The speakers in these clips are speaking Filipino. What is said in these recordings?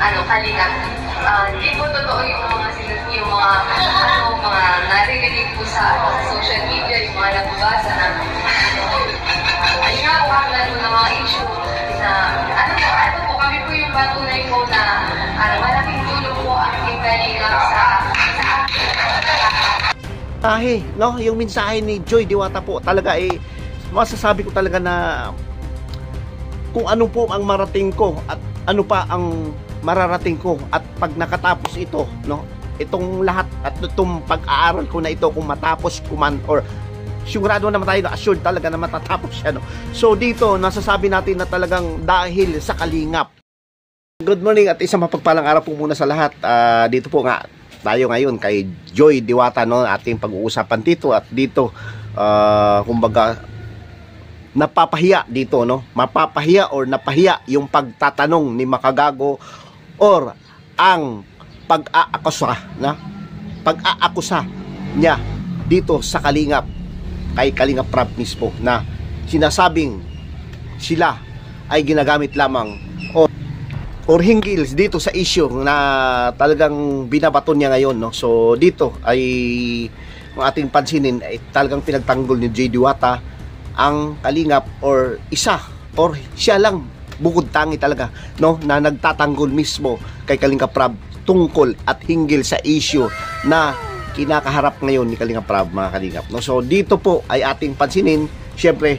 kalingap. Hindi po totoo yung mga naririnig po sa social media, yung mga nababasa na ayun nga po kaklan po ng mga issue na ano po kami po yung patunay po na malaking tulong po ang kalingap sa mensahe, no? Yung mensahe ni Joy Diwata po talaga masasabi ko talaga na kung ano po ang marating ko at ano pa ang mararating ko at pag nakatapos ito, no? Itong lahat at itong pag-aaral ko na ito kung matapos ko man or sigurado naman tayo na assured talaga na matatapos siya, no? So dito nasasabi natin na talagang dahil sa kalingap. Good morning at isang mapagpalang araw po muna sa lahat. Dito po nga tayo ngayon kay Joy Diwata, no, ating pag-uusapan dito at dito kumbaga napapahiya dito, no, mapapahiya or napahiya yung pagtatanong ni Makagago or ang pag-aakusa niya dito sa Kalingap kay Kalingap Prab mismo na sinasabing sila ay ginagamit lamang or hinggil dito sa issue na talagang binabaton niya ngayon, no? So dito ay ang ating pansinin ay talagang pinagtanggol ni Joy Diwata ang Kalingap or isa or siya lang bukod tangi talaga, no, na nagtatanggol mismo kay Kalingap Prab tungkol at hinggil sa issue na kinakaharap ngayon ni Kalingap Prab, mga Kalingap, no? So dito po ay ating pansinin, syempre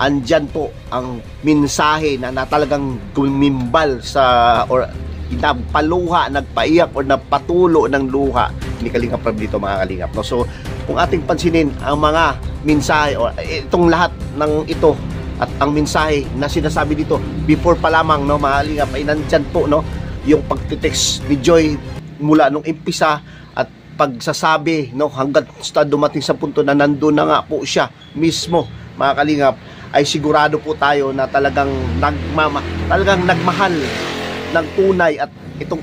andyan po ang mensahe na talagang gumimbal sa or nagpaluha, nagpaiyak or napatulo ng luha ni Kalingap Prab dito, mga Kalingap, no? So kung ating pansinin ang mga mensahe or itong lahat ng ito at ang mensahe na sinasabi dito before pa lamang, no, mga Kalingap, ay nandyan po, no, yung pagtitext ni Joy mula nung impisa at pagsasabi, no, hanggang sa dumating sa punto na nandun na nga po siya mismo, mga Kalingap, ay sigurado po tayo na talagang nagmahal ng tunay at itong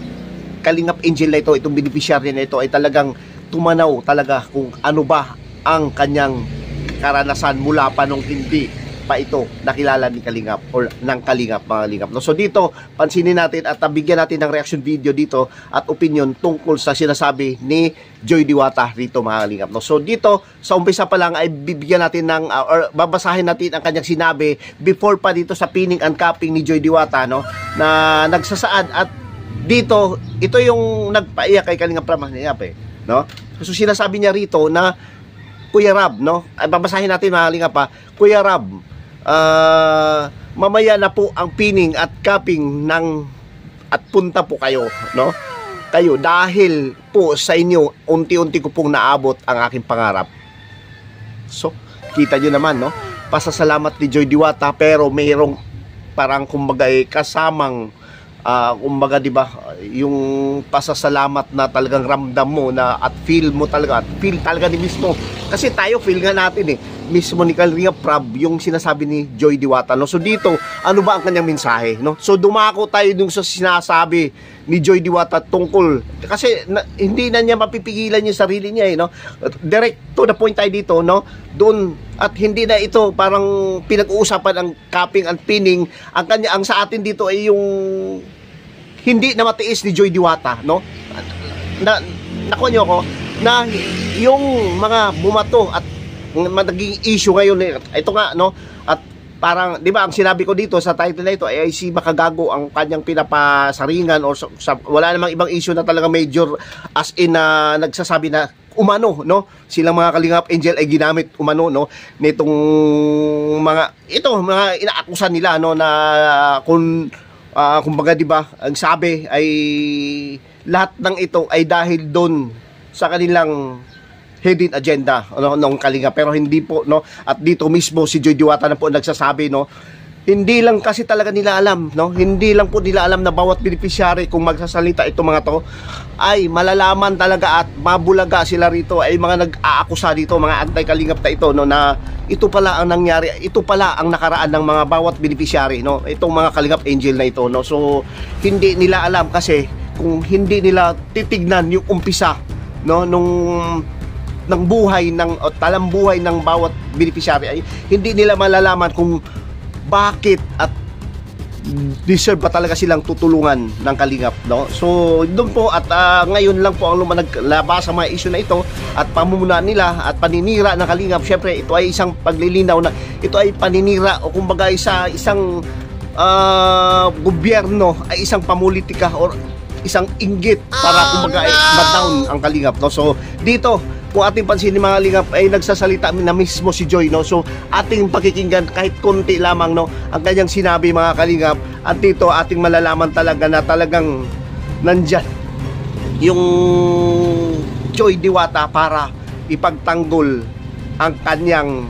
Kalingap Angel na ito, itong beneficiary na ito ay talagang tumanaw talaga kung ano ba ang kanyang karanasan mula pa nung hindi pa ito nakilala ni Kalingap or ng Kalingap, mga Kalingap, no? So dito pansinin natin at bigyan natin ng reaction video dito at opinion tungkol sa sinasabi ni Joy Diwata dito, mga Kalingap, no? So dito sa umpisa pa lang ay bibigyan natin ng or babasahin natin ang kanyang sinabi before pa dito sa pinning and capping ni Joy Diwata, no, na nagsasaad at dito ito yung nagpaiyak kay Kalingap Prab, no? So sinasabi niya rito na Kuya Rab, no, ay babasahin natin, mga Kalingap, pa Kuya Rab, mamaya na po ang pinning at capping at punta po kayo, no, kayo dahil po sa inyo unti-unti ko pong naabot ang aking pangarap. So kita nyo naman, no, pasasalamat ni Joy Diwata pero mayroong parang kumbaga kasamang kumbaga, di ba, yung pasasalamat na talagang ramdam mo na at feel mo talaga at feel talaga ni mismo, kasi tayo feel nga natin mismo ni Kalingap Prab yung sinasabi ni Joy Diwata, no? So dito ano ba ang kanyang mensahe, no? So dumako tayo dun sa sinasabi ni Joy Diwata tungkol kasi hindi na niya mapipigilan yung sarili niya, no? Direct to the point tayo dito, no, doon, at hindi na ito parang pinag-uusapan ang capping and pinning. Ang sa atin dito ay yung hindi na matiis ni Joy Diwata, no, nakuha niyo ako na yung mga bumato at naging issue ngayon, ito nga, no, at parang, di ba, ang sinabi ko dito sa title na ito ay si Makagago ang kanyang pinapasaringan or wala namang ibang issue na talaga major as in na nagsasabi na umano, no, silang mga Kalingap Angel ay ginamit umano, no, nitong mga inaakusan nila, no, na kumbaga, di ba, ang sabi ay lahat ng ito ay dahil doon sa kanilang hidden agenda, no, ng Kalingap, pero hindi po, no, at dito mismo si Joy Diwata na po nagsasabi, no, hindi lang kasi talaga nila alam, no, hindi lang po nila alam na bawat beneficiary kung magsasalita itong mga to ay malalaman talaga at mabulaga sila rito, ay mga nag-aakusa dito, mga anti-Kalingap na ito, no, na ito pala ang nangyari, ito pala ang nakaraan ng mga bawat beneficiary, no, itong mga Kalingap Angel na ito, no. So hindi nila alam kasi kung hindi nila titignan yung umpisa, no, ng buhay ng o talambuhay ng bawat beneficiary, ay hindi nila malalaman kung bakit at deserve ba talaga silang tutulungan ng Kalingap, no? So doon po at ngayon lang po ang naglabas sa mga issue na ito at pamumunuan nila at paninira ng Kalingap. Syempre ito ay isang paglilinaw na ito ay paninira o kumbaga isang gobyerno ay isang pamulitika or isang inggit para kumbaga ay ma-down ang Kalingap, no? So dito kung ating pansinin mga Kalingap ay nagsasalita na mismo si Joy, no? So ating pakikinggan kahit konti lamang, no, ang kanyang sinabi mga Kalingap, at dito ating malalaman talaga na talagang nandyan yung Joy Diwata para ipagtanggol ang kanyang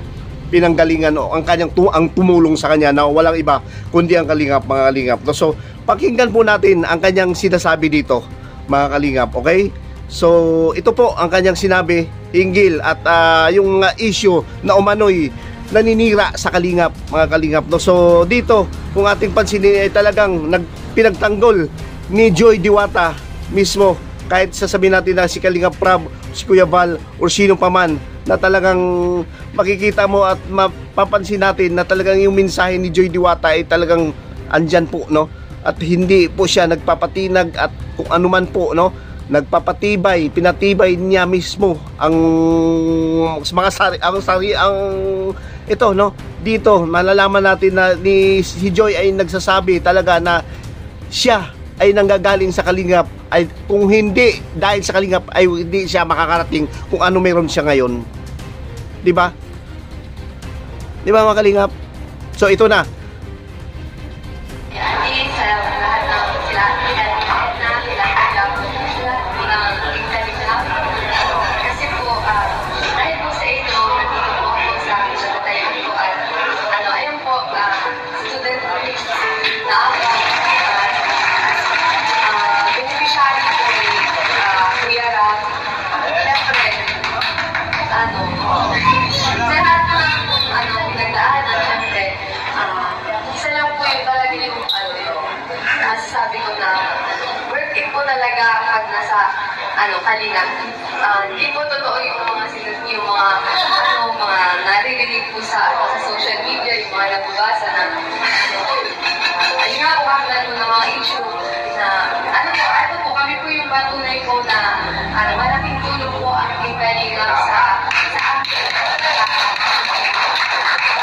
pinanggalingan o ang kanyang ang tumulong sa kanya na walang iba kundi ang Kalingap mga Kalingap, no? So pakinggan po natin ang kanyang sinasabi dito mga Kalingap, okay? So ito po ang kanyang sinabi hinggil at yung issue na umano'y naninira sa Kalingap mga Kalingap, no? So dito kung ating pansinin ay talagang pinagtanggol ni Joy Diwata mismo, kahit sasabihin natin na si Kalingap Prab, si Kuya Val or sino pa man, na talagang makikita mo at mapapansin natin na talagang yung mensahe ni Joy Diwata ay talagang andyan po, no? At hindi po siya nagpapatinag at kung anuman po, no, nagpapatibay, pinatibay niya mismo ang mga ito, no? Dito malalaman natin na si Joy ay nagsasabi talaga na siya ay nanggagaling sa Kalingap, ay kung hindi dahil sa Kalingap ay hindi siya makakarating kung ano meron siya ngayon. 'Di ba? 'Di ba mga Kalingap? So ito na. Kalingap. Hindi po totoo yung mga naririnig po sa social media, yung mga nababasa na ayun nga po kaklan po ng mga issue na ano po kami po yung patunay po na malaking tulong po ang aking Kalingap sa akin.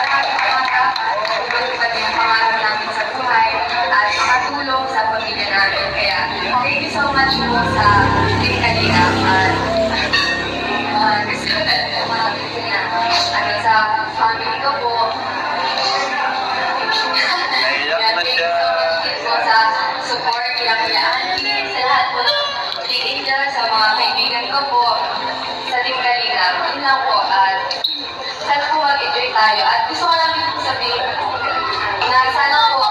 Maraming mga dapat ubalipan yung pangarap namin sa buhay at makatulong sa pamilya namin. Kaya thank you so much po sa Kalingap at gusto ko na sa family ko po. Thank you so much po sa support kila Auntie, sa lahat po ng Angel, sa mga kaibigan ko po sa Team Kalingap. Yun lang po at sana po mag-enjoy tayo at gusto ko lang po sabihin na sana po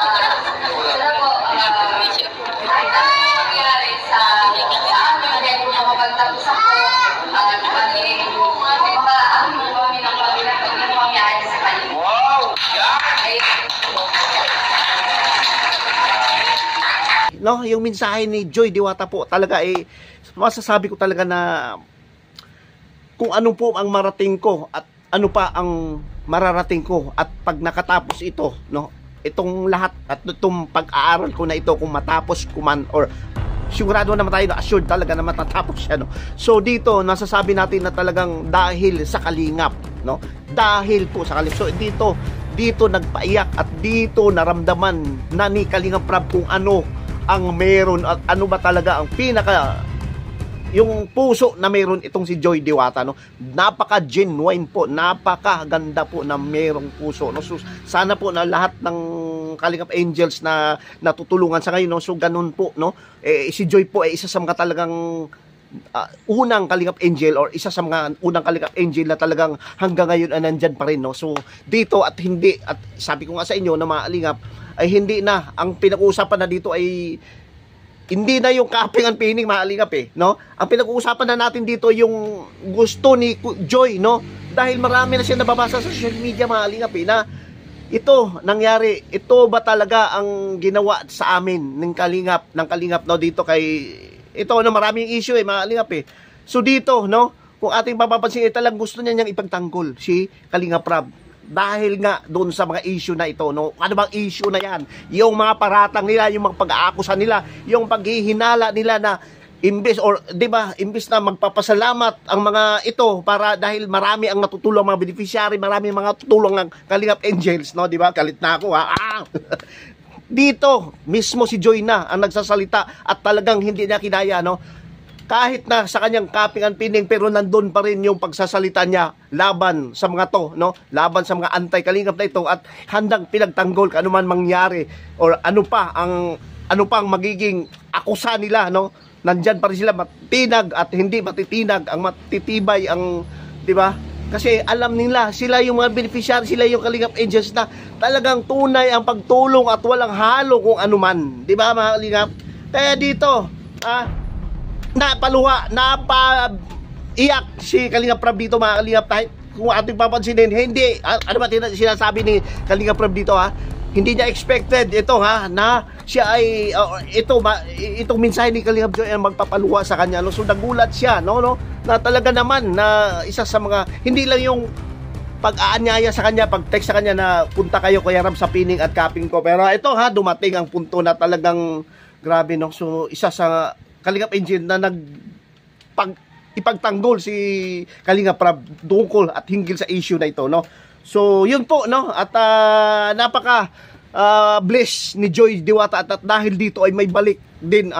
kahit ano yung mangyari sa amin dahil po makapagtapos ako makaahon po kami ng pamilya pag hindi po kami ayos sa kanila. Wow! No, yung mensahe ni Joy Diwata po talaga masasabi ko talaga na kung ano po ang marating ko at ano pa ang mararating ko at pag nakatapos ito, no, itong lahat at itong pag-aaral ko na ito, kung matapos ko man or sigurado naman tayo na assured talaga na matatapos siya, no. So dito nasasabi natin na talagang dahil sa Kalingap, no, dahil po sa Kalingap. So dito nagpaiyak at dito naramdaman na ni Kalingap Prab kung ano ang meron at ano ba talaga ang pinaka yung puso na meron itong si Joy Diwata, no. Napaka-genuine po, napakaganda po na merong puso, no. So, sana po na lahat ng Kalingap Angels na natutulungan sa ngayon, no. So ganun po, no. Si Joy po ay isa sa mga talagang unang Kalingap Angel or isa sa mga unang Kalingap Angel na talagang hanggang ngayon ay nandyan pa rin, no. So dito at hindi, at sabi ko nga sa inyo na mga Kalingap ay hindi na, ang pinag-uusapan na dito ay hindi na yung kaping and pining mga Kalingap, no. Ang pinag-uusapan na natin dito yung gusto ni Joy, no, dahil marami na siya nababasa sa social media mga Kalingap, na ito nangyari, ito ba talaga ang ginawa sa amin ng Kalingap, no, dito kay ito na maraming issue mga Kalingap, So dito, no, kung ating papapansin, talagang gusto niya niyang ipagtanggol si Kalingap Prab, dahil nga doon sa mga issue na ito, no? Ano bang issue na yan? Yung mga paratang nila, yung mga pag-aakusa nila, yung paghihinala nila na imbes or 'di ba, imbes na magpapasalamat ang mga ito para dahil marami ang natutulong mga beneficiary, marami ang mga tutulong ng Kalingap Angels, no, 'di ba? Galit na ako, ha. Dito mismo si Joy na ang nagsasalita at talagang hindi niya kinaya, no? Kahit na sa kanyang kaping and pining, pero nandun pa rin yung pagsasalita niya laban sa mga to, no? Laban sa mga anti-Kalingap na ito at handang pinagtanggol kung ano man mangyari or ano pang magiging akusa nila, no? Nandyan pa rin sila matinag at hindi matitinag, ang matitibay ang, 'di ba? Kasi alam nila, sila yung mga beneficiary, sila yung Kalingap Angels na talagang tunay ang pagtulong at walang halo kung ano man, 'di ba mga Kalingap? Kaya dito, napaiyak si Kalingap Prab dito mga Kalingap, kahit kung ating papansinin, hindi, ano ba sinasabi ni Kalingap Prab dito, hindi niya expected ito, na siya ay itong mensahe ni Kalingap Joy ay magpapaluwa sa kanya, no? So nagulat siya, no, na talaga naman na isa sa mga, hindi lang yung pag-aanyaya sa kanya, pag-text sa kanya na punta kayo Kuya Ram sa pining at kaping ko, pero ito dumating ang punto na talagang grabe, no? So isa sa Kalingap Angel na ipagtanggol si Kalingap Prab tungkol at hinggil sa issue na ito, no? So, yun po, no? At napaka bless ni Joy Diwata at dahil dito ay may balik din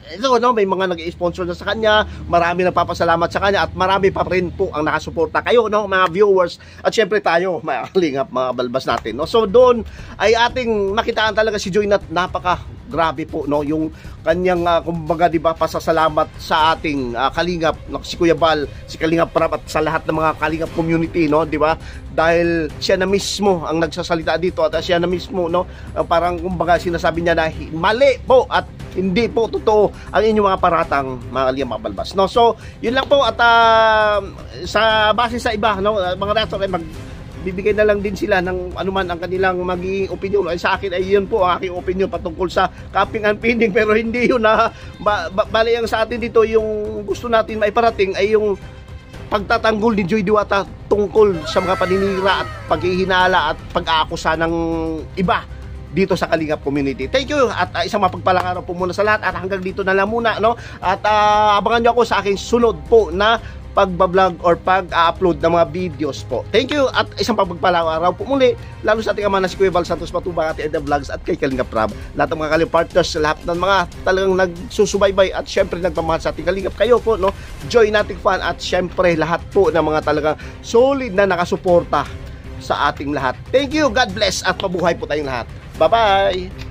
ito, no? May mga nag-i-sponsor na sa kanya, marami nagpapasalamat sa kanya at marami pa rin po ang nakasuporta kayo, no? Mga viewers at syempre tayo, mga Kalingap, mga balbas natin, no? So, doon ay ating makitaan talaga si Joy na napaka grabe po, no, yung kanyang kumbaga, 'di ba, pasasalamat sa ating Kalingap, si Kuya Bal, si Kalingap Prab at sa lahat ng mga Kalingap community, no, 'di ba? Dahil siya na mismo ang nagsasalita dito at siya na mismo, no, parang kumbaga sinasabi niya na mali po at hindi po totoo ang inyong mga paratang, mga Kalingap, mga balbas, no. So, yun lang po at sa base sa iba, no, mga reactor ay bibigay na lang din sila ng anuman ang kanilang magiging opinion. Ay sa akin ay yun po ang aking opinion patungkol sa kaping and pining, pero hindi yun na bali ang sa atin dito, yung gusto natin maiparating ay yung pagtatanggol ni Joy Diwata tungkol sa mga paninira at paghihinala at pag-aakusa ng iba dito sa Kalingap community. Thank you at isang mapagpalang araw po muna sa lahat at hanggang dito na lang muna, no? At abangan nyo ako sa aking sunod po na pagbablog or pag-upload ng mga videos po. Thank you at isang pagpalang araw po muli, lalo sa ating ama na si Kuya Val Santos Matubang at Eda Vlogs at kay Kalingap Prab. Lahat ng mga Kalingap partners, lahat ng mga talagang nagsusubaybay at syempre nagmamahal sa ating Kalingap, kayo po, no? Joy nating fan at syempre lahat po ng mga talagang solid na nakasuporta sa ating lahat. Thank you, God bless at mabuhay po tayong lahat. Bye-bye!